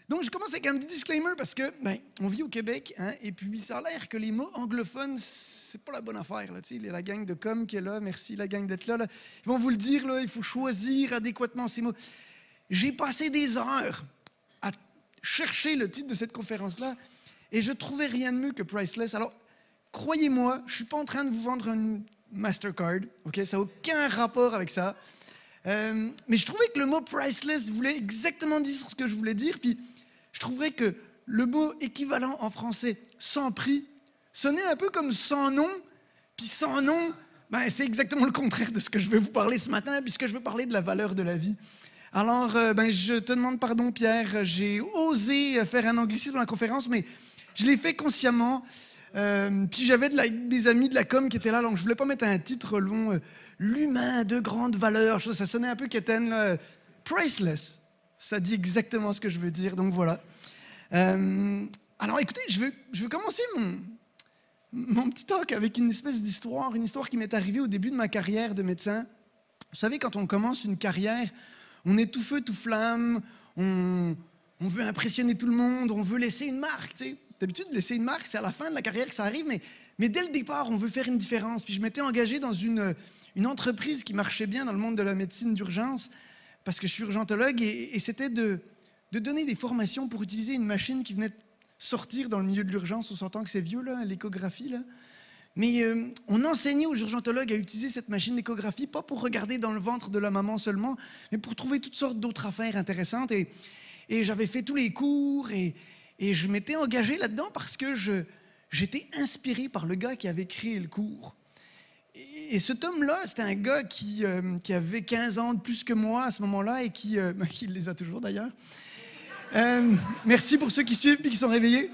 Donc, je commence avec un petit disclaimer parce que, on vit au Québec, hein, et puis ça a l'air que les mots anglophones, c'est pas la bonne affaire. Là, tu sais, la gang de com qui est là, merci la gang d'être là, là. Ils vont vous le dire, là, il faut choisir adéquatement ces mots. J'ai passé des heures à chercher le titre de cette conférence-là et je trouvais rien de mieux que Priceless. Alors, croyez-moi, je ne suis pas en train de vous vendre une Mastercard, ok? Ça n'a aucun rapport avec ça. Mais je trouvais que le mot priceless voulait exactement dire ce que je voulais dire. Puis je trouverais que le mot équivalent en français, sans prix, sonnait un peu comme sans nom. Puis sans nom, c'est exactement le contraire de ce que je vais vous parler ce matin, puisque je veux parler de la valeur de la vie. Alors, je te demande pardon, Pierre. J'ai osé faire un anglicisme dans la conférence, mais je l'ai fait consciemment. Puis j'avais des amis de la com qui étaient là, donc je voulais pas mettre un titre long. L'humain de grande valeur, ça sonnait un peu quétaine, là. Priceless, ça dit exactement ce que je veux dire, donc voilà. Alors écoutez, je veux commencer mon petit talk avec une espèce d'histoire, une histoire qui m'est arrivée au début de ma carrière de médecin. Vous savez, quand on commence une carrière, on est tout feu, tout flamme, on veut impressionner tout le monde, on veut laisser une marque, tu sais. D'habitude, laisser une marque, c'est à la fin de la carrière que ça arrive, mais dès le départ, on veut faire une différence. Puis je m'étais engagé dans une entreprise qui marchait bien dans le monde de la médecine d'urgence, parce que je suis urgentologue, et c'était de donner des formations pour utiliser une machine qui venait de sortir dans le milieu de l'urgence. On s'entend que c'est vieux, là, l'échographie, là. Mais on enseignait aux urgentologues à utiliser cette machine d'échographie, pas pour regarder dans le ventre de la maman seulement, mais pour trouver toutes sortes d'autres affaires intéressantes. Et j'avais fait tous les cours, et je m'étais engagé là-dedans parce que j'étais inspiré par le gars qui avait créé le cours. Et cet homme-là, c'était un gars qui avait 15 ans de plus que moi à ce moment-là et qui les a toujours d'ailleurs. Merci pour ceux qui suivent et qui sont réveillés.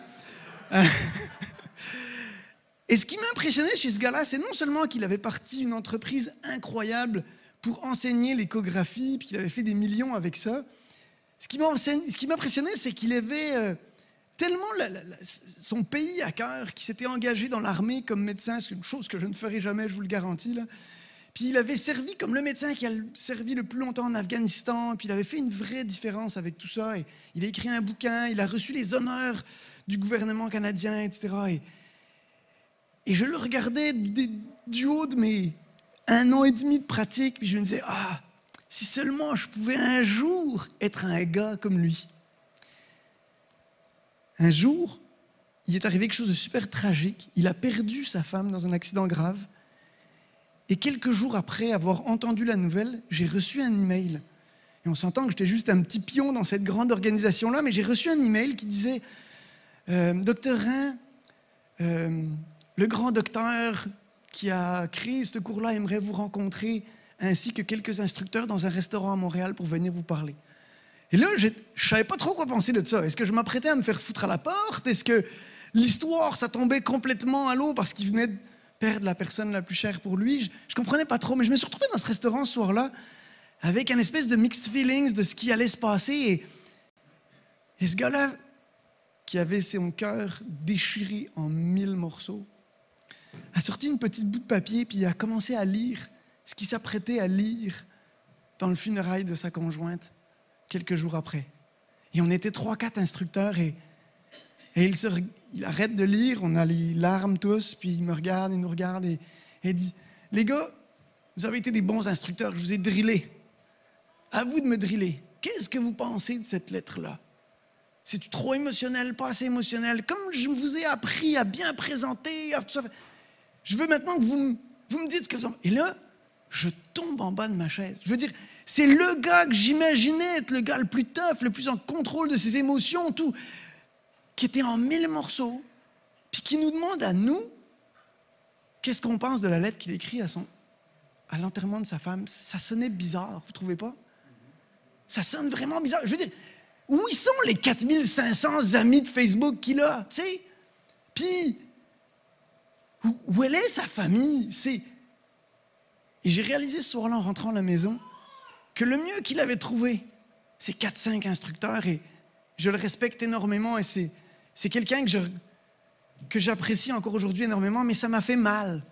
Et ce qui m'impressionnait chez ce gars-là, c'est non seulement qu'il avait parti une entreprise incroyable pour enseigner l'échographie, puis qu'il avait fait des millions avec ça. Ce qui m'impressionnait, c'est qu'il avait tellement son pays à cœur, qu'il s'était engagé dans l'armée comme médecin, c'est une chose que je ne ferai jamais, je vous le garantis, là. Puis il avait servi comme le médecin qui a servi le plus longtemps en Afghanistan, puis il avait fait une vraie différence avec tout ça. Et il a écrit un bouquin, il a reçu les honneurs du gouvernement canadien, etc. Et je le regardais du haut de mes 1 an et demi de pratique, puis je me disais, si seulement je pouvais un jour être un gars comme lui. Un jour, il est arrivé quelque chose de super tragique. Il a perdu sa femme dans un accident grave. Et quelques jours après avoir entendu la nouvelle, j'ai reçu un email. Et on s'entend que j'étais juste un petit pion dans cette grande organisation-là, mais j'ai reçu un email qui disait « Docteur Rhin, le grand docteur qui a créé ce cours-là aimerait vous rencontrer, ainsi que quelques instructeurs dans un restaurant à Montréal pour venir vous parler. » Et là, je ne savais pas trop quoi penser de ça. Est-ce que je m'apprêtais à me faire foutre à la porte? Est-ce que l'histoire, ça tombait complètement à l'eau parce qu'il venait de perdre la personne la plus chère pour lui? Je ne comprenais pas trop, mais je me suis retrouvé dans ce restaurant ce soir-là avec un espèce de mixed feelings de ce qui allait se passer. Et ce gars-là, qui avait son cœur déchiré en 1000 morceaux, a sorti une petite bout de papier puis a commencé à lire ce qu'il s'apprêtait à lire dans le funérail de sa conjointe quelques jours après. Et on était 3-4 instructeurs et il arrête de lire, on a les larmes tous, puis il me regarde, il nous regarde et il dit « Les gars, vous avez été des bons instructeurs, je vous ai drillé. À vous de me driller. Qu'est-ce que vous pensez de cette lettre-là? C'est-tu trop émotionnel, pas assez émotionnel? Comme je vous ai appris à bien présenter, à tout ça, je veux maintenant que vous me dites ce que vous en pensez. » Et là, je tombe en bas de ma chaise. Je veux dire, c'est le gars que j'imaginais être le gars le plus tough, le plus en contrôle de ses émotions, tout, qui était en 1000 morceaux, puis qui nous demande à nous qu'est-ce qu'on pense de la lettre qu'il écrit à l'enterrement de sa femme. Ça sonnait bizarre, vous ne trouvez pas? Ça sonne vraiment bizarre. Je veux dire, où ils sont les 4500 amis de Facebook qu'il a, tu sais? Puis, où elle est sa famille? Et j'ai réalisé ce soir-là, en rentrant à la maison, que le mieux qu'il avait trouvé, c'est 4-5 instructeurs, et je le respecte énormément, et c'est quelqu'un que j'apprécie encore aujourd'hui énormément, mais ça m'a fait mal.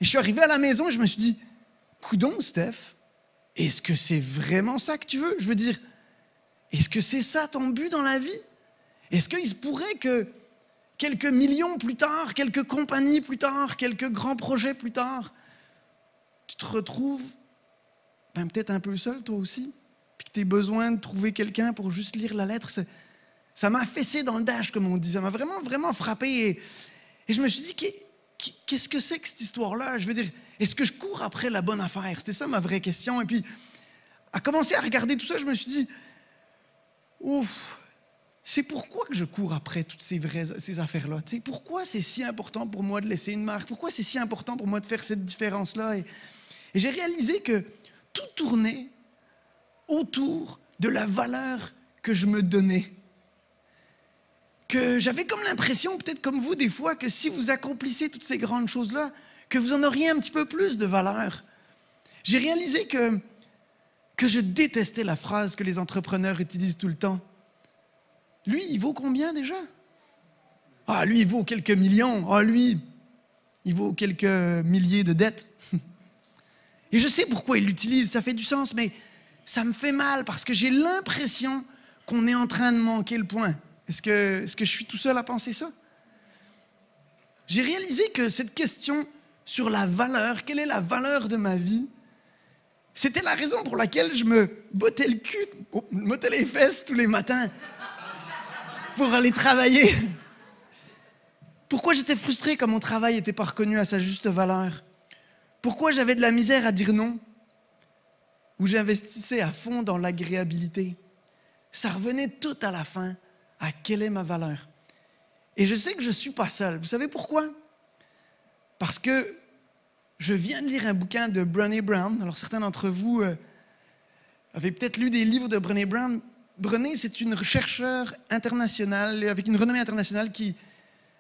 Et je suis arrivé à la maison et je me suis dit, coudonc, Steph, est-ce que c'est vraiment ça que tu veux? Je veux dire, est-ce que c'est ça ton but dans la vie? Est-ce qu'il se pourrait que quelques millions plus tard, quelques compagnies plus tard, quelques grands projets plus tard, tu te retrouves peut-être un peu seul toi aussi, puis que tu aies besoin de trouver quelqu'un pour juste lire la lettre? Ça m'a fessé dans le dash, comme on dit. Ça m'a vraiment, vraiment frappé. Et je me suis dit, qu'est-ce que c'est que cette histoire-là? Je veux dire, est-ce que je cours après la bonne affaire? C'était ça ma vraie question. Et puis, à commencer à regarder tout ça, je me suis dit, ouf, c'est pourquoi que je cours après toutes ces affaires-là? Tu sais, pourquoi c'est si important pour moi de laisser une marque? Pourquoi c'est si important pour moi de faire cette différence-là? Et j'ai réalisé que tout tournait autour de la valeur que je me donnais. Que j'avais comme l'impression, peut-être comme vous des fois, que si vous accomplissez toutes ces grandes choses-là, que vous en auriez un petit peu plus de valeur. J'ai réalisé que je détestais la phrase que les entrepreneurs utilisent tout le temps. Lui, il vaut combien déjà? Ah, lui, il vaut quelques millions. Ah, lui, il vaut quelques milliers de dettes. Et je sais pourquoi il l'utilise, ça fait du sens, mais ça me fait mal parce que j'ai l'impression qu'on est en train de manquer le point. Est-ce que je suis tout seul à penser ça? J'ai réalisé que cette question sur la valeur, quelle est la valeur de ma vie, c'était la raison pour laquelle je me bottais le cul, me bottais les fesses tous les matins pour aller travailler. Pourquoi j'étais frustré quand mon travail n'était pas reconnu à sa juste valeur? Pourquoi j'avais de la misère à dire non? Ou j'investissais à fond dans l'agréabilité? Ça revenait tout à la fin à quelle est ma valeur. Et je sais que je ne suis pas seul. Vous savez pourquoi? Parce que je viens de lire un bouquin de Brené Brown. Alors certains d'entre vous avez peut-être lu des livres de Brené Brown. Brené, c'est une chercheure internationale, avec une renommée internationale, qui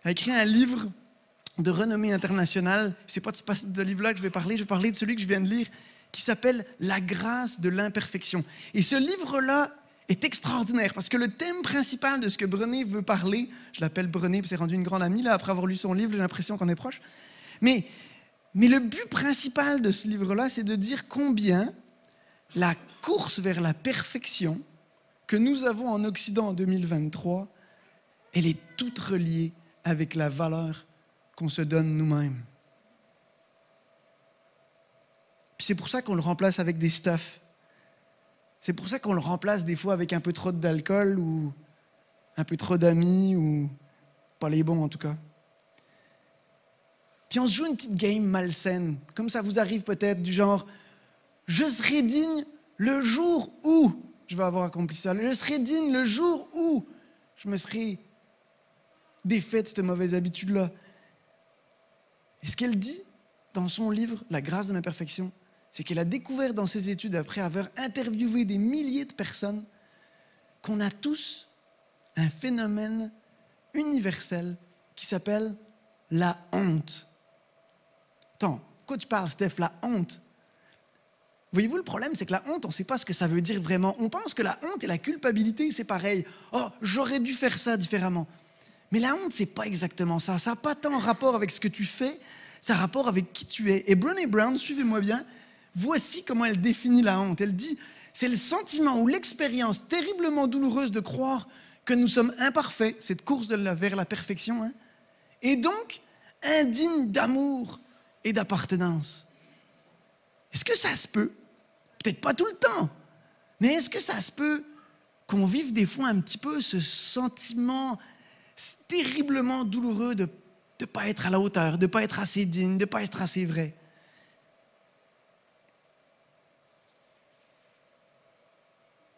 a écrit un livre de renommée internationale. Ce n'est pas de ce livre-là que je vais parler de celui que je viens de lire, qui s'appelle « La grâce de l'imperfection ». Et ce livre-là est extraordinaire parce que le thème principal de ce que Brené veut parler, je l'appelle Brené, puis c'est rendu une grande amie, là, après avoir lu son livre, j'ai l'impression qu'on est proche, mais le but principal de ce livre-là, c'est de dire combien la course vers la perfection que nous avons en Occident en 2023, elle est toute reliée avec la valeur qu'on se donne nous-mêmes. Puis c'est pour ça qu'on le remplace avec des stuffs. C'est pour ça qu'on le remplace des fois avec un peu trop d'alcool ou un peu trop d'amis ou pas les bons en tout cas. Puis on se joue une petite game malsaine, comme ça vous arrive peut-être, du genre « Je serai digne le jour où je vais avoir accompli ça. Je serai digne le jour où je me serai défait de cette mauvaise habitude-là. » Et ce qu'elle dit dans son livre « La grâce de l'imperfection », c'est qu'elle a découvert dans ses études, après avoir interviewé des milliers de personnes, qu'on a tous un phénomène universel qui s'appelle la honte. Attends, de quoi tu parles, Steph? La honte. Voyez-vous, le problème, c'est que la honte, on ne sait pas ce que ça veut dire vraiment. On pense que la honte et la culpabilité, c'est pareil. Oh, j'aurais dû faire ça différemment. Mais la honte, ce n'est pas exactement ça. Ça n'a pas tant rapport avec ce que tu fais, ça a rapport avec qui tu es. Et Brené Brown, suivez-moi bien, voici comment elle définit la honte. Elle dit, c'est le sentiment ou l'expérience terriblement douloureuse de croire que nous sommes imparfaits, cette course vers la perfection, hein, et donc indignes d'amour et d'appartenance. Est-ce que ça se peut? Peut-être pas tout le temps, mais est-ce que ça se peut qu'on vive des fois un petit peu ce sentiment terriblement douloureux de ne pas être à la hauteur, de ne pas être assez digne, de ne pas être assez vrai?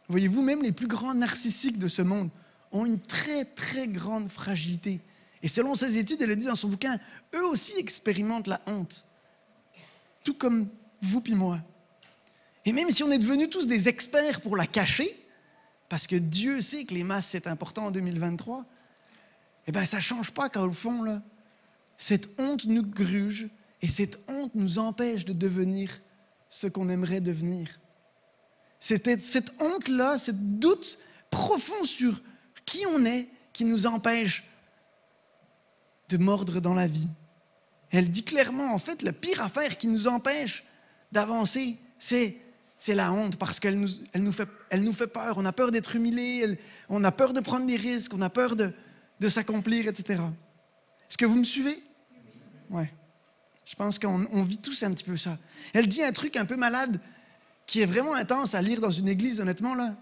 Voyez-vous, même les plus grands narcissiques de ce monde ont une très, très grande fragilité. Et selon ses études, elle le dit dans son bouquin, eux aussi expérimentent la honte. Tout comme vous puis moi. Et même si on est devenus tous des experts pour la cacher, parce que Dieu sait que les masses, c'est important en 2023, eh bien, ça ne change pas qu'au fond, là, cette honte nous gruge et cette honte nous empêche de devenir ce qu'on aimerait devenir. Cette honte-là, ce doute profond sur qui on est qui nous empêche de mordre dans la vie. Elle dit clairement, en fait, la pire affaire qui nous empêche d'avancer, c'est c'est la honte parce qu'elle nous fait peur. On a peur d'être humilié, on a peur de prendre des risques, on a peur de s'accomplir, etc. Est-ce que vous me suivez? Ouais. Je pense qu'on vit tous un petit peu ça. Elle dit un truc un peu malade qui est vraiment intense à lire dans une église, honnêtement, là.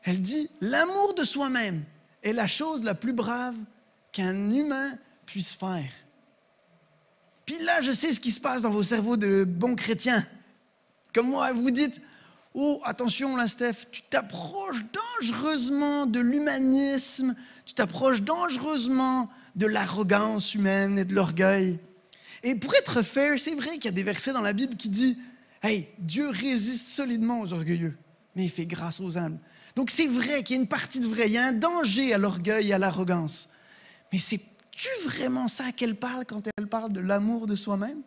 Elle dit « L'amour de soi-même est la chose la plus brave qu'un humain puisse faire. » Puis là, je sais ce qui se passe dans vos cerveaux de bons chrétiens. Comme moi, vous dites « Oh, attention là, Steph, tu t'approches dangereusement de l'humanisme, tu t'approches dangereusement de l'arrogance humaine et de l'orgueil. » Et pour être fair, c'est vrai qu'il y a des versets dans la Bible qui disent « Hey, Dieu résiste solidement aux orgueilleux, mais il fait grâce aux humbles. » Donc c'est vrai qu'il y a une partie de vrai, il y a un danger à l'orgueil et à l'arrogance. Mais c'est-tu vraiment ça qu'elle parle quand elle parle de l'amour de soi-même?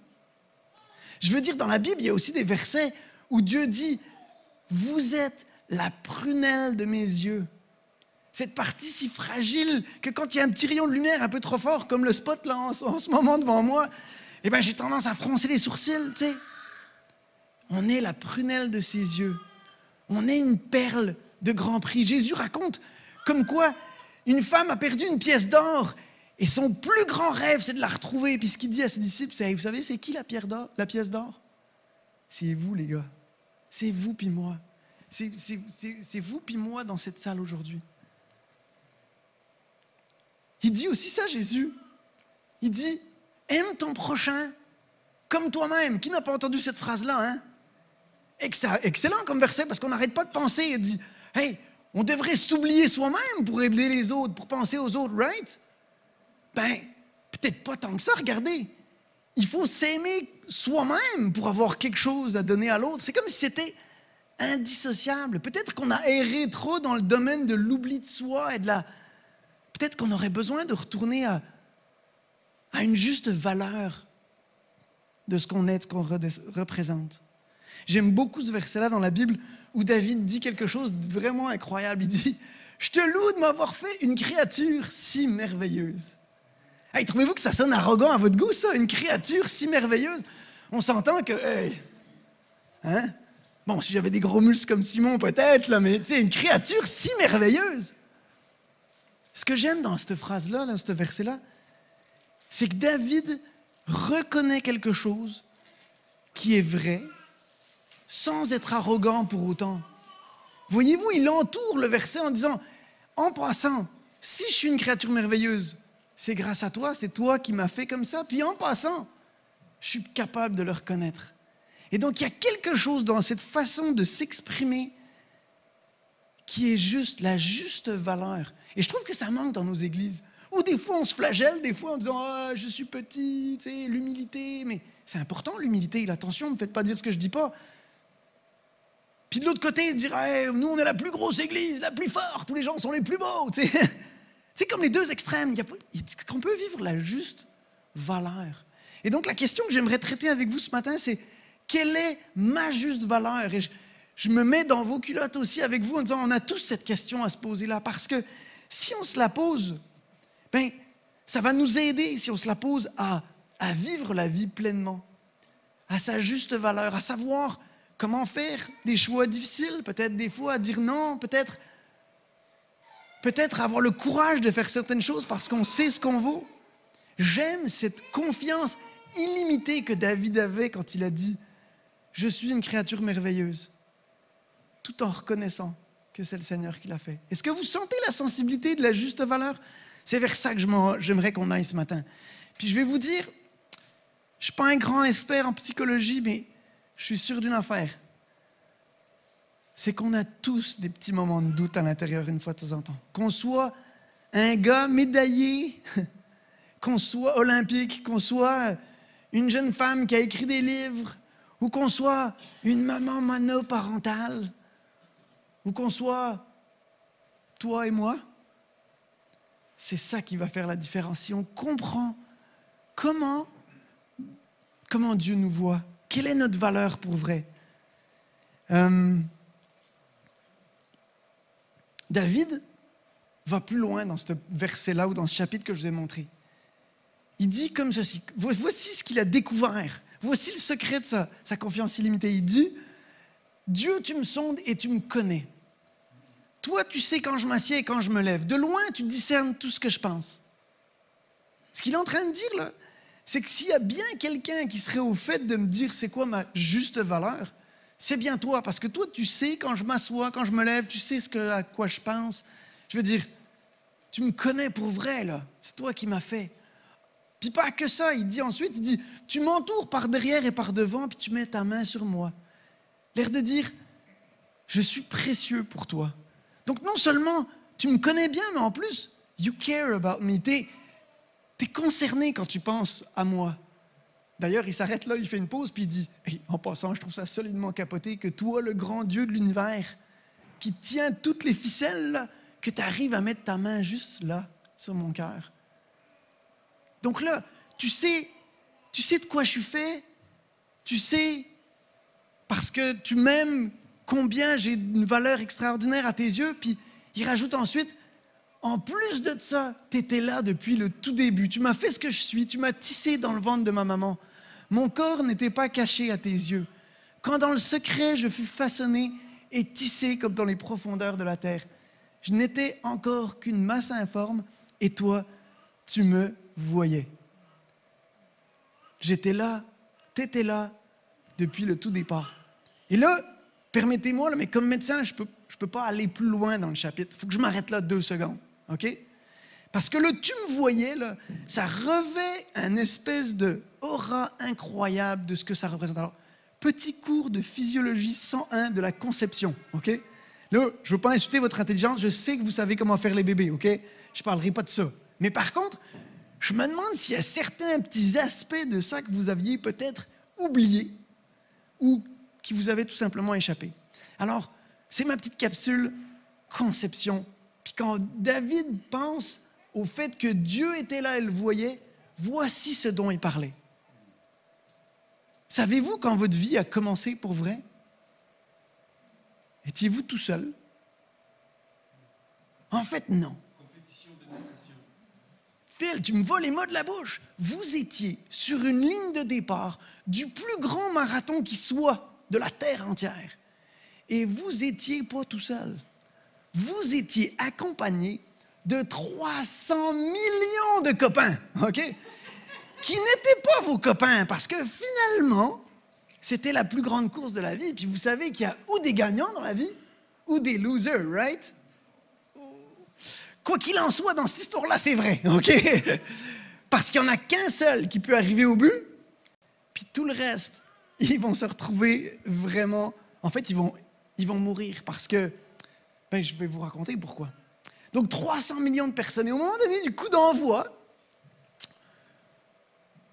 Je veux dire, dans la Bible, il y a aussi des versets où Dieu dit « Vous êtes la prunelle de mes yeux. » Cette partie si fragile que quand il y a un petit rayon de lumière un peu trop fort, comme le spot là en ce moment devant moi, eh ben, j'ai tendance à froncer les sourcils, tu sais. On est la prunelle de ses yeux. On est une perle de grand prix. Jésus raconte comme quoi une femme a perdu une pièce d'or et son plus grand rêve, c'est de la retrouver. Puis ce qu'il dit à ses disciples, c'est, vous savez, c'est qui la pièce d'or? C'est vous, les gars. C'est vous puis moi. C'est vous puis moi dans cette salle aujourd'hui. Il dit aussi ça, Jésus. Il dit, aime ton prochain comme toi-même. Qui n'a pas entendu cette phrase-là, hein? Excellent comme verset, parce qu'on n'arrête pas de penser. Il dit, hey, on devrait s'oublier soi-même pour aider les autres, pour penser aux autres, right? Ben, peut-être pas tant que ça, regardez. Il faut s'aimer soi-même pour avoir quelque chose à donner à l'autre. C'est comme si c'était indissociable. Peut-être qu'on a erré trop dans le domaine de l'oubli de soi et de la... Peut-être qu'on aurait besoin de retourner à une juste valeur de ce qu'on est, de ce qu'on représente. J'aime beaucoup ce verset-là dans la Bible où David dit quelque chose de vraiment incroyable. Il dit « Je te loue de m'avoir fait une créature si merveilleuse. » Hey, trouvez-vous que ça sonne arrogant à votre goût, ça? Une créature si merveilleuse? On s'entend que... Hey, hein? Bon, si j'avais des gros muscles comme Simon, peut-être, là, mais tu sais, une créature si merveilleuse. Ce que j'aime dans cette phrase-là, dans ce verset-là, c'est que David reconnaît quelque chose qui est vrai, sans être arrogant pour autant. Voyez-vous, il entoure le verset en disant, en passant, si je suis une créature merveilleuse, c'est grâce à toi, c'est toi qui m'as fait comme ça, puis en passant, je suis capable de le reconnaître. Et donc, il y a quelque chose dans cette façon de s'exprimer qui est juste, la juste valeur. Et je trouve que ça manque dans nos églises, où des fois on se flagelle, des fois en disant « Ah, je suis petit, tu sais, l'humilité. » Mais c'est important, l'humilité. Attention, ne me faites pas dire ce que je ne dis pas. Puis de l'autre côté, il dirait hey, « Nous, on est la plus grosse église, la plus forte, tous les gens sont les plus beaux. » Tu sais, c'est comme les deux extrêmes. Est-ce qu'on peut vivre la juste valeur? Et donc, la question que j'aimerais traiter avec vous ce matin, c'est quelle est ma juste valeur? Et je me mets dans vos culottes aussi avec vous en disant, on a tous cette question à se poser là, parce que si on se la pose, ben, ça va nous aider, si on se la pose, à vivre la vie pleinement, à sa juste valeur, à savoir comment faire des choix difficiles, peut-être des fois à dire non, peut-être avoir le courage de faire certaines choses parce qu'on sait ce qu'on vaut. J'aime cette confiance illimitée que David avait quand il a dit « Je suis une créature merveilleuse », tout en reconnaissant que c'est le Seigneur qui l'a fait. Est-ce que vous sentez la sensibilité de la juste valeur? C'est vers ça que j'aimerais qu'on aille ce matin. Puis je vais vous dire, je ne suis pas un grand expert en psychologie, mais je suis sûr d'une affaire. C'est qu'on a tous des petits moments de doute à l'intérieur une fois de temps en temps. Qu'on soit un gars médaillé, qu'on soit olympique, qu'on soit une jeune femme qui a écrit des livres, ou qu'on soit une maman monoparentale, ou qu'on soit toi et moi, c'est ça qui va faire la différence. Si on comprend comment Dieu nous voit, quelle est notre valeur pour vrai. David va plus loin dans ce verset-là ou dans ce chapitre que je vous ai montré. Il dit comme ceci, voici ce qu'il a découvert, voici le secret de sa confiance illimitée. Il dit, Dieu, tu me sondes et tu me connais. Toi, tu sais quand je m'assieds et quand je me lève. De loin, tu discernes tout ce que je pense. Ce qu'il est en train de dire, là, c'est que s'il y a bien quelqu'un qui serait au fait de me dire c'est quoi ma juste valeur, c'est bien toi. Parce que toi, tu sais quand je m'assois, quand je me lève, tu sais à quoi je pense. Je veux dire, tu me connais pour vrai, là. C'est toi qui m'as fait. Puis pas que ça, il dit ensuite, tu m'entoures par derrière et par devant, puis tu mets ta main sur moi. L'air de dire, je suis précieux pour toi. Donc non seulement tu me connais bien, mais en plus, you care about me. T'es concerné quand tu penses à moi. D'ailleurs, il s'arrête là, il fait une pause, puis il dit, hey, en passant, je trouve ça solidement capoté que toi, le grand Dieu de l'univers, qui tient toutes les ficelles, là, que tu arrives à mettre ta main juste là, sur mon cœur. Donc là, tu sais de quoi je suis fait, tu sais, parce que tu m'aimes, combien j'ai une valeur extraordinaire à tes yeux, puis il rajoute ensuite, en plus de ça, tu étais là depuis le tout début, tu m'as fait ce que je suis, tu m'as tissé dans le ventre de ma maman. Mon corps n'était pas caché à tes yeux. Quand dans le secret, je fus façonné et tissé comme dans les profondeurs de la terre. Je n'étais encore qu'une masse informe et toi, tu me voyais. J'étais là, tu étais là depuis le tout départ. Et là, permettez-moi, mais comme médecin, je peux pas aller plus loin dans le chapitre. Il faut que je m'arrête là 2 secondes, OK? Parce que le « tu me voyais », là, ça revêt un espèce de aura incroyable de ce que ça représente. Alors, petit cours de physiologie 101 de la conception, OK? Là, je ne veux pas insulter votre intelligence, je sais que vous savez comment faire les bébés, OK? Je ne parlerai pas de ça. Mais par contre, je me demande s'il y a certains petits aspects de ça que vous aviez peut-être oubliés ou qui vous avaient tout simplement échappé. Alors, c'est ma petite capsule conception. Puis quand David pense au fait que Dieu était là et le voyait, voici ce dont il parlait. Savez-vous quand votre vie a commencé pour vrai? Étiez-vous tout seul? En fait, non. Phil, tu me voles les mots de la bouche. Vous étiez sur une ligne de départ du plus grand marathon qui soit de la Terre entière. Et vous étiez pas tout seul. Vous étiez accompagné de 300 millions de copains, OK? Qui n'étaient pas vos copains, parce que finalement, c'était la plus grande course de la vie. Puis vous savez qu'il y a ou des gagnants dans la vie, ou des losers, right? Quoi qu'il en soit, dans cette histoire-là, c'est vrai, OK? Parce qu'il n'y en a qu'un seul qui peut arriver au but, puis tout le reste, ils vont se retrouver vraiment... En fait, ils vont mourir parce que... je vais vous raconter pourquoi. Donc, 300 millions de personnes. Et au moment donné du coup d'envoi,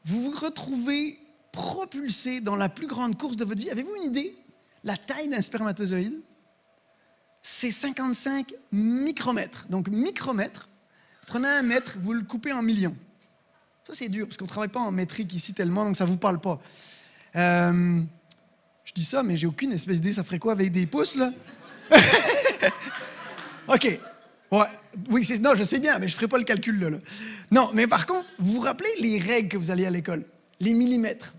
vous vous retrouvez propulsé dans la plus grande course de votre vie. Avez-vous une idée? La taille d'un spermatozoïde, c'est 55 micromètres. Donc, micromètre, prenez 1 mètre, vous le coupez en millions. Ça, c'est dur, parce qu'on ne travaille pas en métrique ici tellement, donc ça ne vous parle pas. Je dis ça, mais j'ai aucune espèce d'idée, ça ferait quoi avec des pouces, là? OK. Ouais. Oui, non, je sais bien, mais je ne ferai pas le calcul, là. Non, mais par contre, vous vous rappelez les règles que vous alliez à l'école? Les millimètres.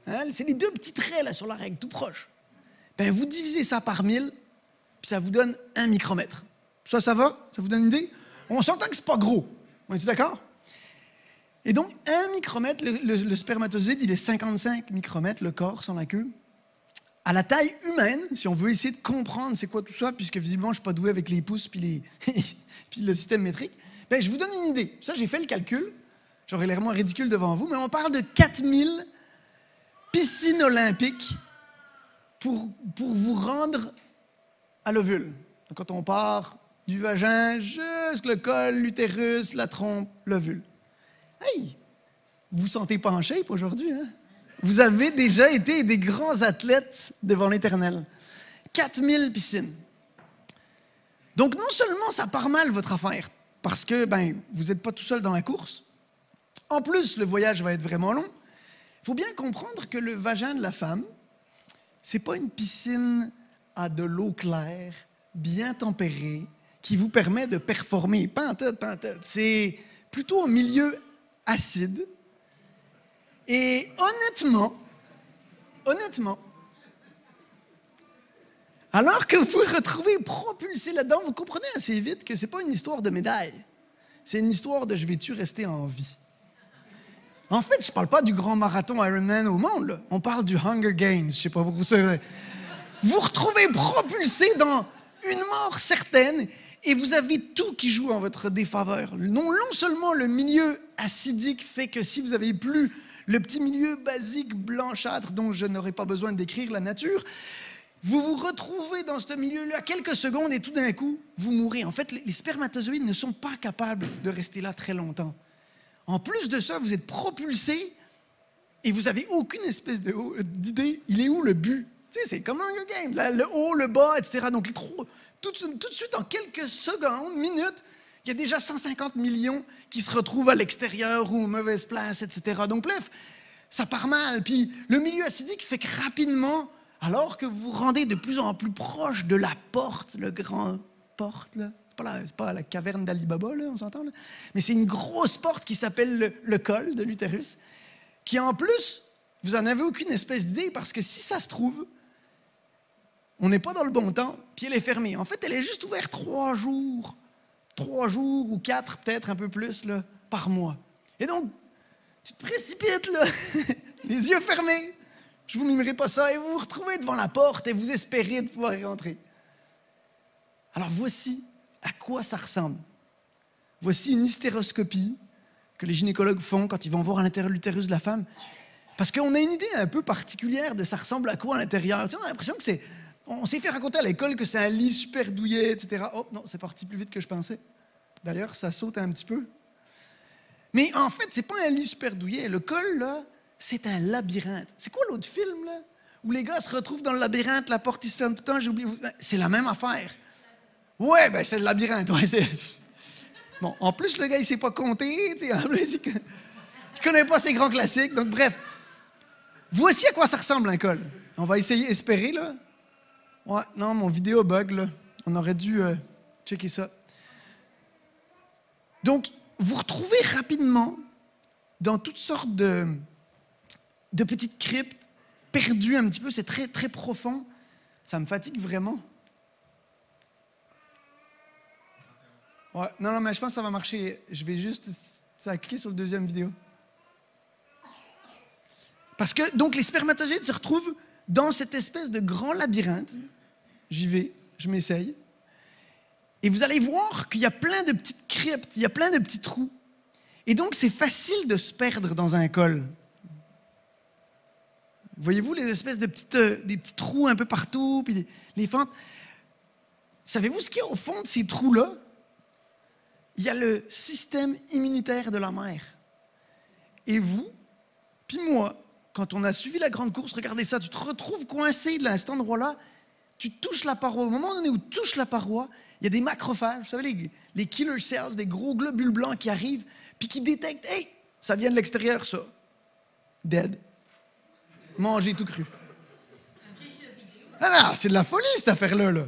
Hein? C'est les 2 petits traits, là, sur la règle, tout proche. Vous divisez ça par 1000, puis ça vous donne 1 micromètre. Ça va? Ça vous donne une idée? On s'entend que c'est pas gros. On est-tu d'accord? Et donc, 1 micromètre, le spermatozoïde, il est 55 micromètres, le corps sans la queue. À la taille humaine, si on veut essayer de comprendre c'est quoi tout ça, puisque visiblement, je ne suis pas doué avec les pouces puis le système métrique, je vous donne une idée. Ça, j'ai fait le calcul. J'aurais l'air moins ridicule devant vous, mais on parle de 4000 piscines olympiques pour vous rendre à l'ovule. Donc, quand on part du vagin jusqu'au col, l'utérus, la trompe, l'ovule. Hey! Vous vous sentez pas en shape aujourd'hui, hein? Vous avez déjà été des grands athlètes devant l'Éternel. 4000 piscines. Donc, non seulement ça part mal, votre affaire, parce que vous n'êtes pas tout seul dans la course. En plus, le voyage va être vraiment long. Il faut bien comprendre que le vagin de la femme, c'est pas une piscine à de l'eau claire, bien tempérée, qui vous permet de performer. Pas en tête. C'est plutôt un milieu acide. Et honnêtement, Alors que vous vous retrouvez propulsé là-dedans, vous comprenez assez vite que ce n'est pas une histoire de médaille. C'est une histoire de « je vais-tu rester en vie ». En fait, je ne parle pas du grand marathon Ironman au monde, là. On parle du Hunger Games, je ne sais pas pourquoi c'est. Vous vous retrouvez propulsé dans une mort certaine et vous avez tout qui joue en votre défaveur. Non seulement le milieu acidique fait que si vous avez plus le petit milieu basique blanchâtre dont je n'aurai pas besoin de décrire la nature, vous vous retrouvez dans ce milieu-là quelques secondes et tout d'un coup, vous mourrez. En fait, les spermatozoïdes ne sont pas capables de rester là très longtemps. En plus de ça, vous êtes propulsé et vous n'avez aucune espèce d'idée. Il est où le but? Tu sais, c'est comme Hunger Games, là, le haut, le bas, etc. Donc, tout de suite, en quelques secondes, minutes, il y a déjà 150 millions qui se retrouvent à l'extérieur ou aux mauvaises places, etc. Donc, bref, ça part mal. Puis, le milieu acidique fait que rapidement, alors que vous vous rendez de plus en plus proche de la porte, le grand porte, là, c'est pas la caverne d'Ali Baba, là, on s'entend, là. Mais c'est une grosse porte qui s'appelle le col de l'utérus, qui en plus, vous n'en avez aucune espèce d'idée, parce que si ça se trouve, on n'est pas dans le bon temps, puis elle est fermée. En fait, elle est juste ouverte 3 jours ou 4, peut-être un peu plus, là, par mois. Et donc, tu te précipites, là, les yeux fermés, je ne vous mimerai pas ça, et vous vous retrouvez devant la porte et vous espérez de pouvoir y rentrer. Alors voici à quoi ça ressemble. Voici une hystéroscopie que les gynécologues font quand ils vont voir à l'intérieur de l'utérus de la femme. Parce qu'on a une idée un peu particulière de ça ressemble à quoi à l'intérieur. Tu sais, on a l'impression que c'est... On s'est fait raconter à l'école que c'est un lit super douillet, etc. Oh non, c'est parti plus vite que je pensais. D'ailleurs, ça saute un petit peu. Mais en fait, c'est pas un lit super douillet. Le col, là, c'est un labyrinthe. C'est quoi l'autre film, là? Où les gars se retrouvent dans le labyrinthe, la porte, ils se ferme tout le temps, j'ai oublié. C'est la même affaire. Ouais, ben c'est le labyrinthe. Ouais, bon, en plus, le gars, il ne sait pas compter. Tu sais, en plus, il ne connaît pas ses grands classiques. Donc, bref. Voici à quoi ça ressemble, un col. On va essayer, espérer, là. Ouais, non, mon vidéo bug, là. On aurait dû checker ça. Donc, vous retrouvez rapidement dans toutes sortes de petites cryptes, perdues un petit peu. C'est très, très profond. Ça me fatigue vraiment. Ouais, non, mais je pense que ça va marcher. Je vais juste cliquer sur le deuxième vidéo. Parce que, donc, les spermatozoïdes se retrouvent dans cette espèce de grand labyrinthe. J'y vais, je m'essaye. Et vous allez voir qu'il y a plein de petites cryptes, il y a plein de petits trous. Et donc, c'est facile de se perdre dans un col. Voyez-vous les espèces de des petits trous un peu partout, puis les fentes. Savez-vous ce qu'il y a au fond de ces trous-là? Il y a le système immunitaire de la mère. Et vous, puis moi, quand on a suivi la grande course, regardez ça, tu te retrouves coincé là, à cet endroit-là, tu touches la paroi. Au moment donné où tu touches la paroi, il y a des macrophages, vous savez, les killer cells, des gros globules blancs qui arrivent, puis qui détectent, hey, ça vient de l'extérieur, ça. Dead. Mangé tout cru. Ah non, c'est de la folie, cette affaire-là, là.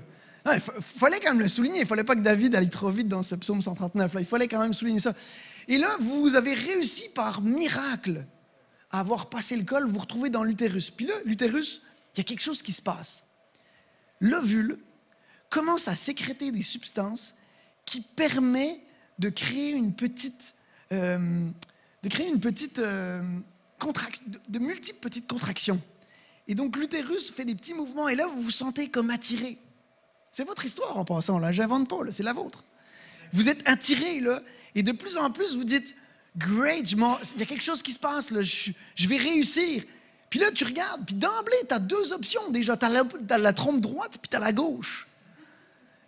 Il fallait quand même le souligner. Il ne fallait pas que David aille trop vite dans ce psaume 139. Là. Il fallait quand même souligner ça. Et là, vous avez réussi par miracle à avoir passé le col, vous vous retrouvez dans l'utérus. Puis là, l'utérus, il y a quelque chose qui se passe. L'ovule commence à sécréter des substances qui permettent de créer une petite contraction, de multiples petites contractions. Et donc, l'utérus fait des petits mouvements et là, vous vous sentez comme attiré. C'est votre histoire en passant, là. J'invente pas, là. C'est la vôtre. Vous êtes attiré, là, et de plus en plus, vous dites « Great, il y a quelque chose qui se passe, là. Je vais réussir. » Puis là, tu regardes, puis d'emblée, tu as 2 options déjà. Tu as la trompe droite, puis tu as la gauche.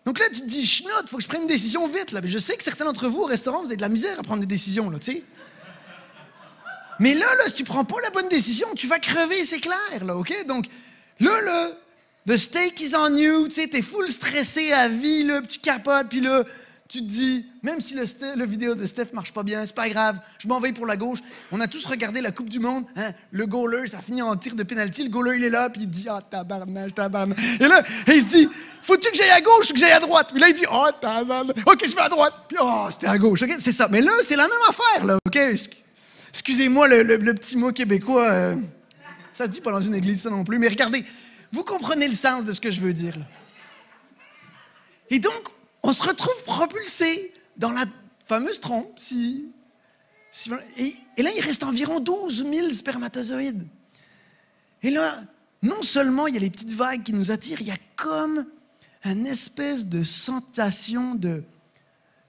Donc là, tu te dis « Chenoute, il faut que je prenne une décision vite. » là. Mais je sais que certains d'entre vous, au restaurant, vous avez de la misère à prendre des décisions, là, tu sais. Mais là, si tu prends pas la bonne décision, tu vas crever, c'est clair, là, OK? Donc, là, the stake is on you, tu sais, t'es full stressé à vie, là, puis tu capotes, puis là, tu te dis, même si le vidéo de Steph marche pas bien, c'est pas grave, je m'en vais pour la gauche. On a tous regardé la Coupe du Monde, hein, le goaler, ça finit en tir de pénalty, le goaler, il est là, puis il dit, « Ah, tabarnage. » Et là, il se dit, « Faut-tu que j'aille à gauche ou que j'aille à droite? » Puis là, il dit, « Oh, tabarnage. OK, je vais à droite. » Puis, oh, c'était à gauche, OK? C'est ça. Mais là, c'est la même affaire, là, OK? Excusez-moi le petit mot québécois, ça se dit pas dans une église, ça non plus, mais regardez, vous comprenez le sens de ce que je veux dire, là. Et donc, on se retrouve propulsé dans la fameuse trompe. Et là, il reste environ 12 000 spermatozoïdes. Et là, non seulement il y a les petites vagues qui nous attirent, il y a comme une espèce de sensation de...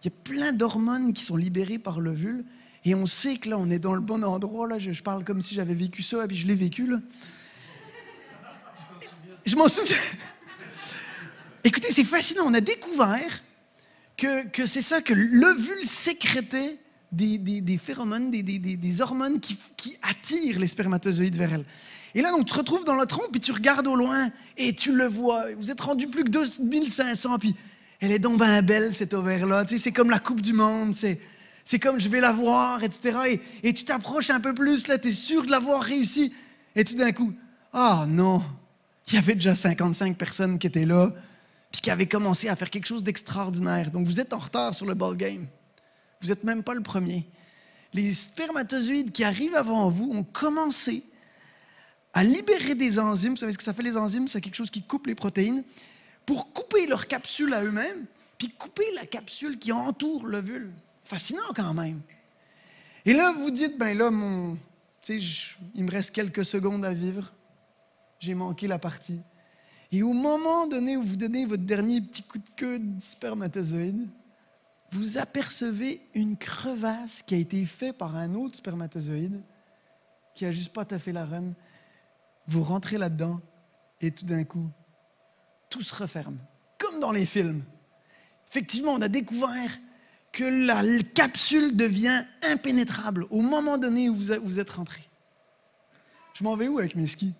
Il y a plein d'hormones qui sont libérées par l'ovule. Et on sait que là, on est dans le bon endroit. Là, je parle comme si j'avais vécu ça, et puis je l'ai vécu. Là. Je m'en souviens. Écoutez, c'est fascinant. On a découvert que c'est ça, que l'ovule sécrétait des phéromones, des hormones qui attirent les spermatozoïdes vers elle. Et là, donc, tu te retrouves dans la trompe, et tu regardes au loin, et tu le vois. Vous êtes rendu plus que 2500, puis elle est donc bien belle, cette ovaire-là. Tu sais, c'est comme la Coupe du Monde, c'est comme je vais la voir, etc. Et tu t'approches un peu plus, là, tu es sûr de l'avoir réussi. Et tout d'un coup, ah non, il y avait déjà 55 personnes qui étaient là, puis qui avaient commencé à faire quelque chose d'extraordinaire. Donc, vous êtes en retard sur le ball game. Vous n'êtes même pas le premier. Les spermatozoïdes qui arrivent avant vous ont commencé à libérer des enzymes. Vous savez ce que ça fait, les enzymes? C'est quelque chose qui coupe les protéines pour couper leur capsule à eux-mêmes, puis couper la capsule qui entoure l'ovule. Fascinant quand même. Et là, vous dites, ben là, il me reste quelques secondes à vivre. J'ai manqué la partie. Et au moment donné où vous donnez votre dernier petit coup de queue de spermatozoïde, vous apercevez une crevasse qui a été faite par un autre spermatozoïde qui n'a juste pas taffé la run. Vous rentrez là-dedans et tout d'un coup, tout se referme, comme dans les films. Effectivement, on a découvert que la capsule devient impénétrable au moment donné où vous êtes rentré. Je m'en vais où avec mes skis?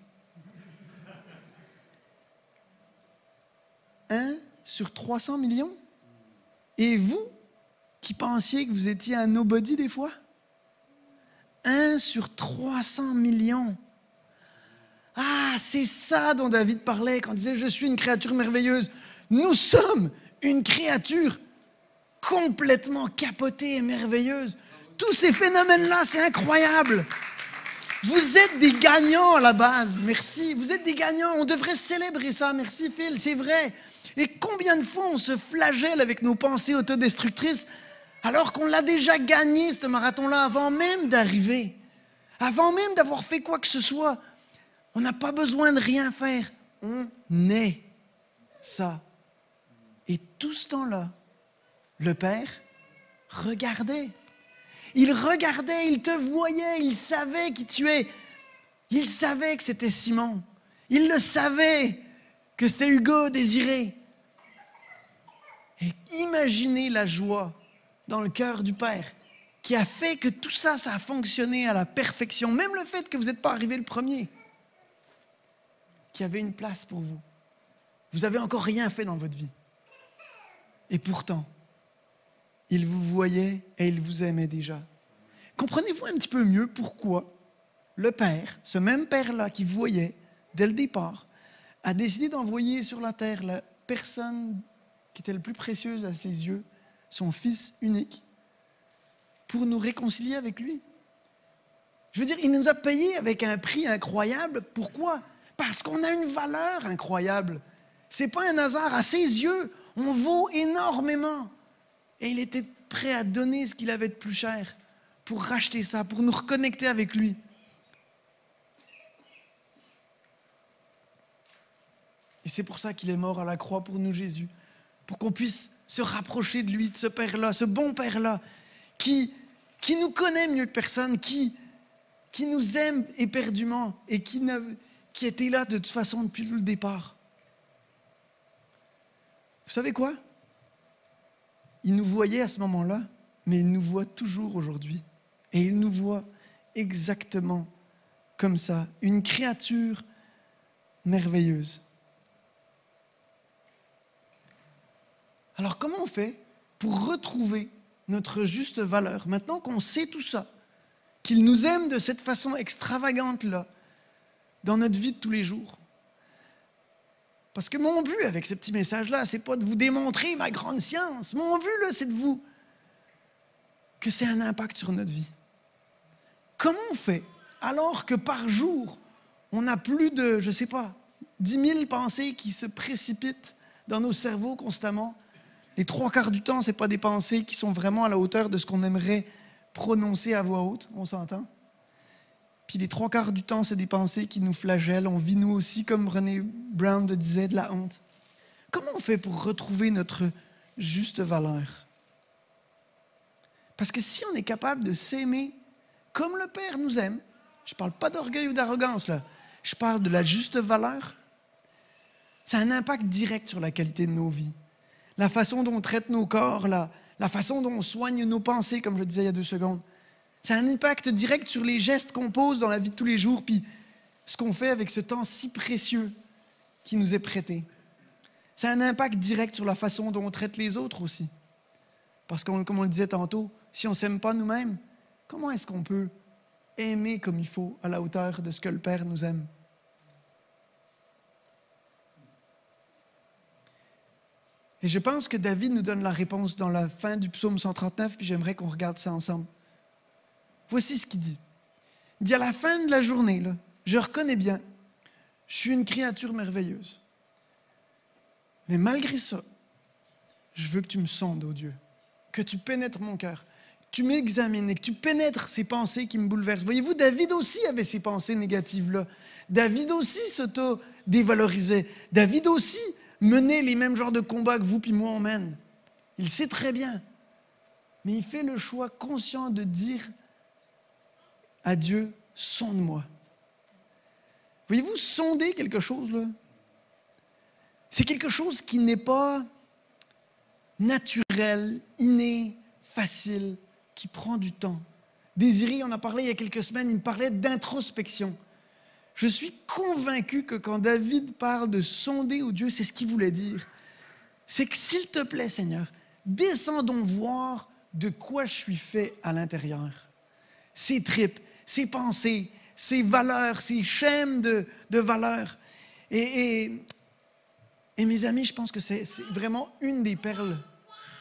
1 sur 300 millions? Et vous, qui pensiez que vous étiez un nobody des fois? 1 sur 300 millions. Ah, c'est ça dont David parlait quand il disait « Je suis une créature merveilleuse ». Nous sommes une créature complètement capotée et merveilleuse. Tous ces phénomènes-là, c'est incroyable. Vous êtes des gagnants à la base, merci. Vous êtes des gagnants, on devrait célébrer ça, merci Phil, c'est vrai. Et combien de fois on se flagelle avec nos pensées autodestructrices alors qu'on l'a déjà gagné, ce marathon-là, avant même d'arriver, avant même d'avoir fait quoi que ce soit. On n'a pas besoin de rien faire. On est ça. Et tout ce temps-là, le Père regardait. Il regardait, il te voyait, il savait qui tu es. Il savait que c'était Simon. Il le savait que c'était Hugo Désiré. Et imaginez la joie dans le cœur du Père qui a fait que tout ça, ça a fonctionné à la perfection. Même le fait que vous n'êtes pas arrivé le premier. Qu'il y avait une place pour vous. Vous n'avez encore rien fait dans votre vie. Et pourtant, il vous voyait et il vous aimait déjà. Comprenez-vous un petit peu mieux pourquoi le Père, ce même Père-là qui voyait dès le départ, a décidé d'envoyer sur la terre la personne qui était le plus précieuse à ses yeux, son Fils unique, pour nous réconcilier avec lui. Je veux dire, il nous a payé avec un prix incroyable. Pourquoi? Parce qu'on a une valeur incroyable. Ce n'est pas un hasard. À ses yeux, on vaut énormément. Et il était prêt à donner ce qu'il avait de plus cher pour racheter ça, pour nous reconnecter avec lui. Et c'est pour ça qu'il est mort à la croix pour nous, Jésus. Pour qu'on puisse se rapprocher de lui, de ce Père-là, ce bon Père-là, qui nous connaît mieux que personne, qui nous aime éperdument et qui était là de toute façon depuis le départ. Vous savez quoi? Il nous voyait à ce moment-là, mais il nous voit toujours aujourd'hui. Et il nous voit exactement comme ça, une créature merveilleuse. Alors comment on fait pour retrouver notre juste valeur? Maintenant qu'on sait tout ça, qu'il nous aime de cette façon extravagante-là, dans notre vie de tous les jours. Parce que mon but avec ce petit message-là, c'est pas de vous démontrer ma grande science. Mon but, là, c'est de vous... que c'est un impact sur notre vie. Comment on fait, alors que par jour, on a plus de, 10 000 pensées qui se précipitent dans nos cerveaux constamment, Les 3/4 du temps, ce n'est pas des pensées qui sont vraiment à la hauteur de ce qu'on aimerait prononcer à voix haute, on s'entend. Puis les 3/4 du temps, c'est des pensées qui nous flagellent. On vit nous aussi, comme Brené Brown le disait, de la honte. Comment on fait pour retrouver notre juste valeur? Parce que si on est capable de s'aimer comme le Père nous aime, je ne parle pas d'orgueil ou d'arrogance, là. Je parle de la juste valeur. Ça a un impact direct sur la qualité de nos vies. La façon dont on traite nos corps, la façon dont on soigne nos pensées, comme je le disais il y a 2 secondes. Ça a un impact direct sur les gestes qu'on pose dans la vie de tous les jours, puis ce qu'on fait avec ce temps si précieux qui nous est prêté. Ça a un impact direct sur la façon dont on traite les autres aussi. Parce que, comme on le disait tantôt, si on ne s'aime pas nous-mêmes, comment est-ce qu'on peut aimer comme il faut, à la hauteur de ce que le Père nous aime? Et je pense que David nous donne la réponse dans la fin du psaume 139, puis j'aimerais qu'on regarde ça ensemble. Voici ce qu'il dit. Il dit à la fin de la journée, là, je reconnais bien, je suis une créature merveilleuse. Mais malgré ça, je veux que tu me sondes, ô Dieu, que tu pénètres mon cœur, que tu m'examines et que tu pénètres ces pensées qui me bouleversent. Voyez-vous, David aussi avait ces pensées négatives-là. David aussi s'auto-dévalorisait. David aussi menait les mêmes genres de combats que vous puis moi on mène. Il sait très bien. Mais il fait le choix conscient de dire à Dieu, sonde-moi. Voyez-vous, sonder quelque chose, là, c'est quelque chose qui n'est pas naturel, inné, facile, qui prend du temps. Désiré en a parlé il y a quelques semaines, il me parlait d'introspection. Je suis convaincu que quand David parle de sonder au Dieu, c'est ce qu'il voulait dire. C'est que s'il te plaît, Seigneur, descendons voir de quoi je suis fait à l'intérieur. Ces tripes, ces pensées, ces valeurs, ces schèmes de valeurs. Et mes amis, je pense que c'est vraiment une des perles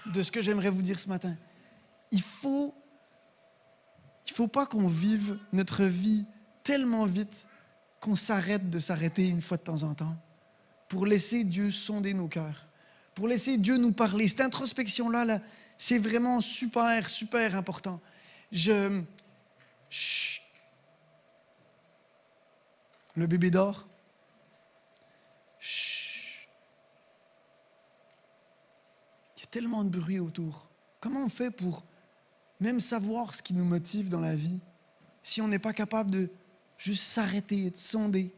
de ce que j'aimerais vous dire ce matin. Il faut pas qu'on vive notre vie tellement vite qu'on s'arrête de s'arrêter une fois de temps en temps pour laisser Dieu sonder nos cœurs, pour laisser Dieu nous parler. Cette introspection-là, là, c'est vraiment super, super important. Le bébé dort. Il y a tellement de bruit autour. Comment on fait pour même savoir ce qui nous motive dans la vie si on n'est pas capable de juste s'arrêter et de sonder?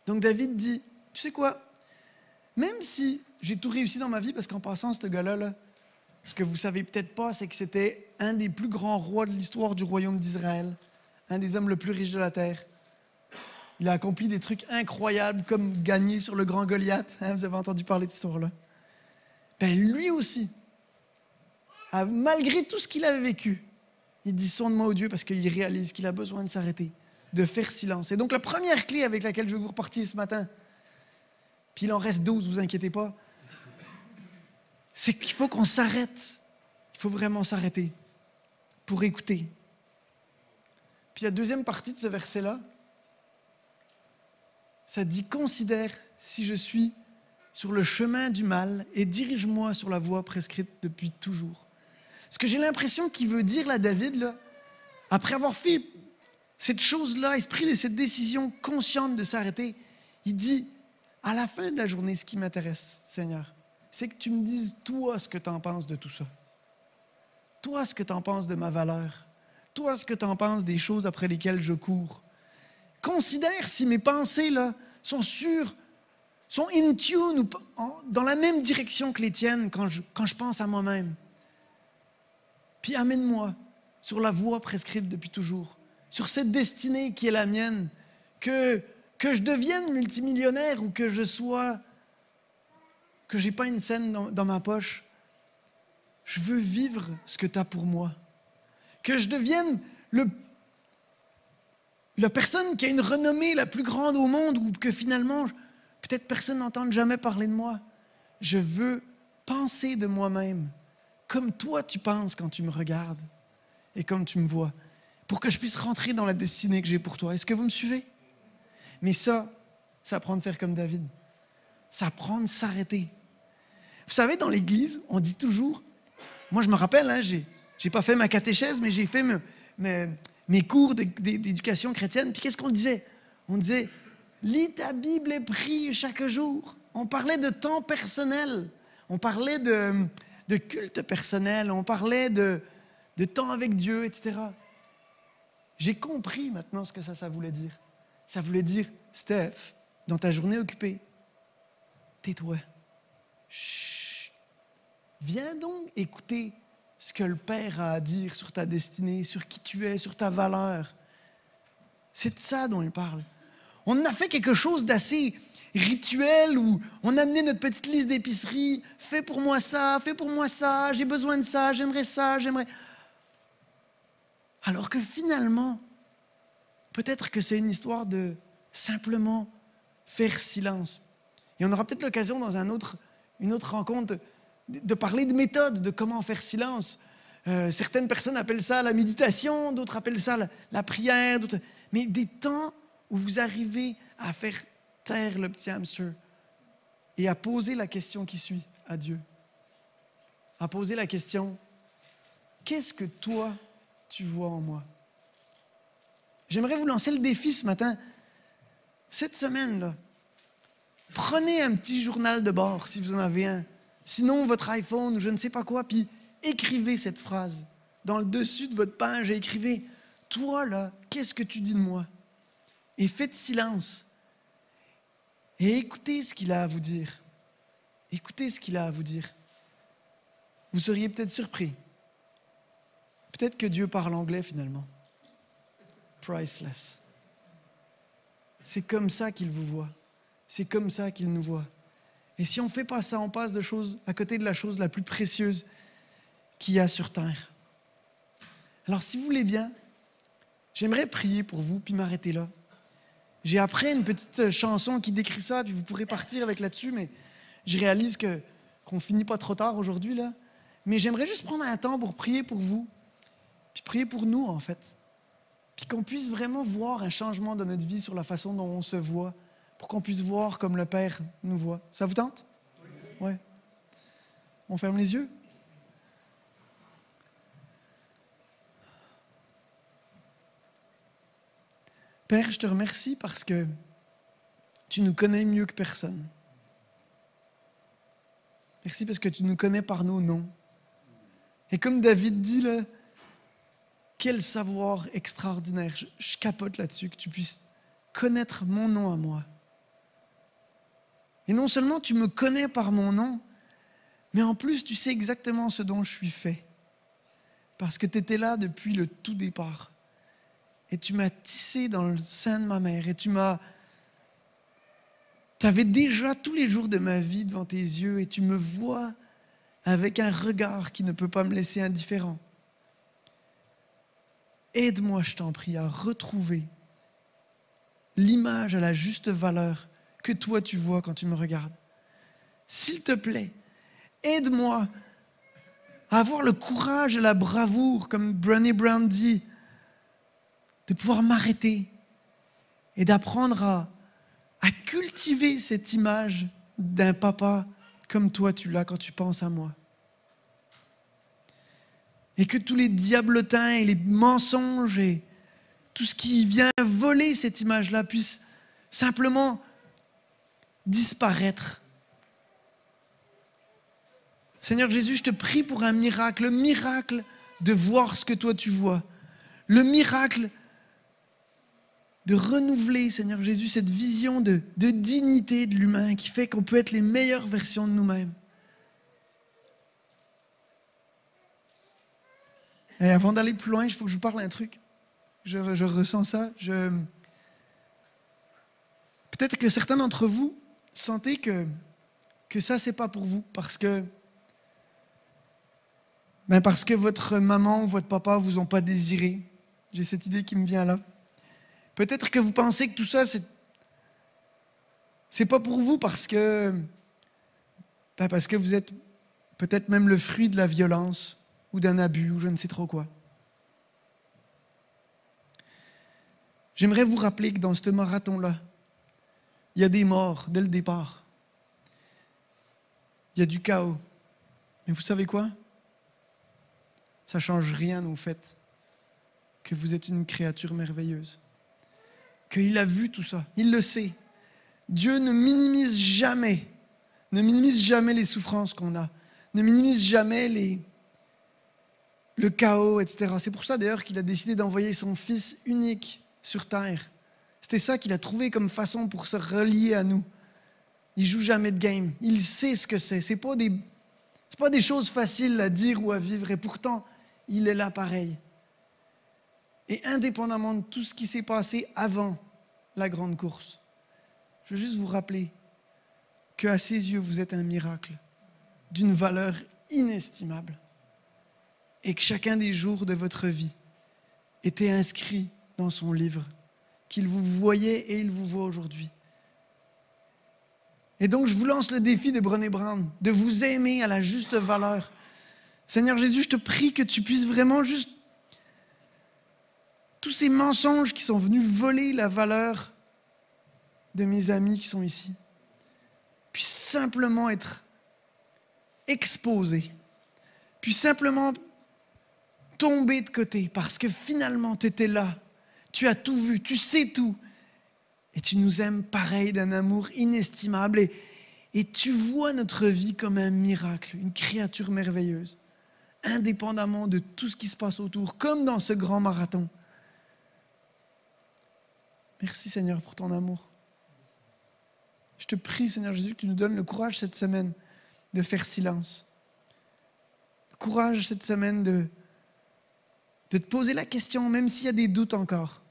Donc David dit, tu sais quoi? Même si j'ai tout réussi dans ma vie, parce qu'en passant, ce gars-là, là, ce que vous ne savez peut-être pas, c'est que c'était un des plus grands rois de l'histoire du royaume d'Israël, un des hommes les plus riches de la terre. Il a accompli des trucs incroyables, comme gagner sur le grand Goliath. Hein, vous avez entendu parler de cette histoire-là. Ben, lui aussi, malgré tout ce qu'il avait vécu, il dit « Sonde-moi au Dieu » parce qu'il réalise qu'il a besoin de s'arrêter, de faire silence. Et donc, la première clé avec laquelle je veux que vous repartiez ce matin, puis il en reste 12, vous inquiétez pas, c'est qu'il faut qu'on s'arrête. Il faut vraiment s'arrêter pour écouter. Puis la deuxième partie de ce verset-là, ça dit « Considère si je suis sur le chemin du mal et dirige-moi sur la voie prescrite depuis toujours. » Ce que j'ai l'impression qu'il veut dire là, David, là, après avoir fait cette chose-là, pris cette décision consciente de s'arrêter, il dit « À la fin de la journée, ce qui m'intéresse, Seigneur, c'est que tu me dises, toi, ce que tu en penses de tout ça. Toi, ce que tu en penses de ma valeur. Toi, ce que tu en penses des choses après lesquelles je cours. Considère si mes pensées là, sont in tune ou dans la même direction que les tiennes quand je pense à moi-même. Puis amène-moi sur la voie prescrite depuis toujours, sur cette destinée qui est la mienne, que je devienne multimillionnaire ou que j'ai pas une scène dans ma poche. Je veux vivre ce que tu as pour moi. Que je devienne la personne qui a une renommée la plus grande au monde ou que finalement, peut-être personne n'entende jamais parler de moi. Je veux penser de moi-même comme toi tu penses quand tu me regardes et comme tu me vois, pour que je puisse rentrer dans la destinée que j'ai pour toi. Est-ce que vous me suivez? Mais ça apprend de faire comme David. Ça apprend de s'arrêter. Vous savez, dans l'Église, on dit toujours, moi je me rappelle, hein, j'ai pas fait ma catéchèse, mais j'ai fait mes cours d'éducation chrétienne. Puis qu'est-ce qu'on disait? On disait, lis ta Bible et prie chaque jour. On parlait de temps personnel. On parlait de culte personnel. On parlait de temps avec Dieu, etc. J'ai compris maintenant ce que ça voulait dire. Ça voulait dire, Steph, dans ta journée occupée, tais-toi. Chut. Viens donc écouter ce que le Père a à dire sur ta destinée, sur qui tu es, sur ta valeur. C'est de ça dont il parle. On a fait quelque chose d'assez rituel où on a amené notre petite liste d'épicerie. Fais pour moi ça, j'ai besoin de ça, j'aimerais. Alors que finalement, peut-être que c'est une histoire de simplement faire silence. Et on aura peut-être l'occasion dans une autre rencontre de parler de méthode, de comment faire silence. Certaines personnes appellent ça la méditation, d'autres appellent ça la prière, mais des temps où vous arrivez à faire taire le petit hamster et à poser la question qui suit à Dieu. À poser la question, qu'est-ce que toi, tu vois en moi? J'aimerais vous lancer le défi ce matin. Cette semaine-là, prenez un petit journal de bord, si vous en avez un. Sinon, votre iPhone ou je ne sais pas quoi, puis écrivez cette phrase. Dans le dessus de votre page, écrivez « Toi, là, qu'est-ce que tu dis de moi ?» Et faites silence. Et écoutez ce qu'il a à vous dire. Écoutez ce qu'il a à vous dire. Vous seriez peut-être surpris. Peut-être que Dieu parle anglais finalement. Priceless. C'est comme ça qu'il vous voit. C'est comme ça qu'il nous voit. Et si on ne fait pas ça, on passe à côté de la chose la plus précieuse qu'il y a sur terre. Alors, si vous voulez bien, j'aimerais prier pour vous, puis m'arrêter là. J'ai appris une petite chanson qui décrit ça, puis vous pourrez partir avec là-dessus, mais je réalise qu'on ne finit pas trop tard aujourd'hui, là. Mais j'aimerais juste prendre un temps pour prier pour vous, puis prier pour nous, en fait. Puis qu'on puisse vraiment voir un changement dans notre vie sur la façon dont on se voit, pour qu'on puisse voir comme le Père nous voit. Ça vous tente? Oui. Ouais. On ferme les yeux? Père, je te remercie parce que tu nous connais mieux que personne. Merci parce que tu nous connais par nos noms. Et comme David dit, là, quel savoir extraordinaire. Je capote là-dessus, que tu puisses connaître mon nom à moi. Et non seulement tu me connais par mon nom, mais en plus tu sais exactement ce dont je suis fait. Parce que tu étais là depuis le tout départ. Et tu m'as tissé dans le sein de ma mère. Et tu avais déjà tous les jours de ma vie devant tes yeux. Et tu me vois avec un regard qui ne peut pas me laisser indifférent. Aide-moi, je t'en prie, à retrouver l'image à la juste valeur que toi tu vois quand tu me regardes. S'il te plaît, aide-moi à avoir le courage et la bravoure, comme Brené Brown dit, de pouvoir m'arrêter et d'apprendre à cultiver cette image d'un papa comme toi tu l'as quand tu penses à moi. Et que tous les diablotins et les mensonges et tout ce qui vient voler cette image-là puisse simplement disparaître. Seigneur Jésus, je te prie pour un miracle, le miracle de voir ce que toi tu vois, le miracle de renouveler, Seigneur Jésus, cette vision de dignité de l'humain qui fait qu'on peut être les meilleures versions de nous-mêmes. Et avant d'aller plus loin, il faut que je vous parle un truc. Je ressens ça. Peut-être que certains d'entre vous sentez que ça, c'est pas pour vous, parce que votre maman ou votre papa vous ont pas désiré. J'ai cette idée qui me vient là. Peut-être que vous pensez que tout ça, c'est pas pour vous parce que vous êtes peut-être même le fruit de la violence ou d'un abus ou je ne sais trop quoi. J'aimerais vous rappeler que dans ce marathon-là, Il y a des morts dès le départ. Il y a du chaos. Mais vous savez quoi? Ça ne change rien au fait que vous êtes une créature merveilleuse. Qu'il a vu tout ça. Il le sait. Dieu ne minimise jamais les souffrances qu'on a. Ne minimise jamais le chaos, etc. C'est pour ça d'ailleurs qu'il a décidé d'envoyer son Fils unique sur terre. C'était ça qu'il a trouvé comme façon pour se relier à nous. Il joue jamais de game. Il sait ce que c'est. C'est pas des choses faciles à dire ou à vivre. Et pourtant, il est là pareil. Et indépendamment de tout ce qui s'est passé avant la grande course, je veux juste vous rappeler qu'à ses yeux, vous êtes un miracle d'une valeur inestimable. Et que chacun des jours de votre vie était inscrit dans son livre, qu'il vous voyait et il vous voit aujourd'hui. Et donc, je vous lance le défi de Brené Brown, de vous aimer à la juste valeur. Seigneur Jésus, je te prie que tu puisses vraiment juste tous ces mensonges qui sont venus voler la valeur de mes amis qui sont ici, puissent simplement être exposés, puissent simplement tomber de côté parce que finalement tu étais là, tu as tout vu, tu sais tout et tu nous aimes pareil d'un amour inestimable et tu vois notre vie comme un miracle, une créature merveilleuse, indépendamment de tout ce qui se passe autour, comme dans ce grand marathon. Merci Seigneur pour ton amour. Je te prie Seigneur Jésus que tu nous donnes le courage cette semaine de faire silence. Le courage cette semaine de te poser la question, même s'il y a des doutes encore,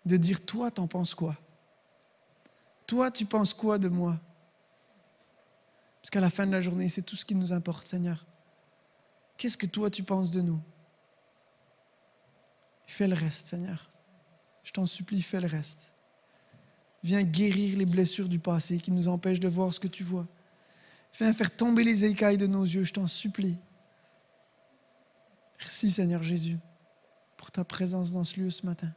de dire, toi, t'en penses quoi? Toi, tu penses quoi de moi? Parce qu'à la fin de la journée, c'est tout ce qui nous importe, Seigneur. Qu'est-ce que toi, tu penses de nous? Fais le reste, Seigneur. Je t'en supplie, fais le reste. Viens guérir les blessures du passé qui nous empêchent de voir ce que tu vois. Viens faire tomber les écailles de nos yeux, je t'en supplie. Merci Seigneur Jésus pour ta présence dans ce lieu ce matin.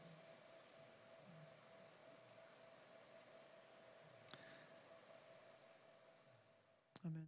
Amen.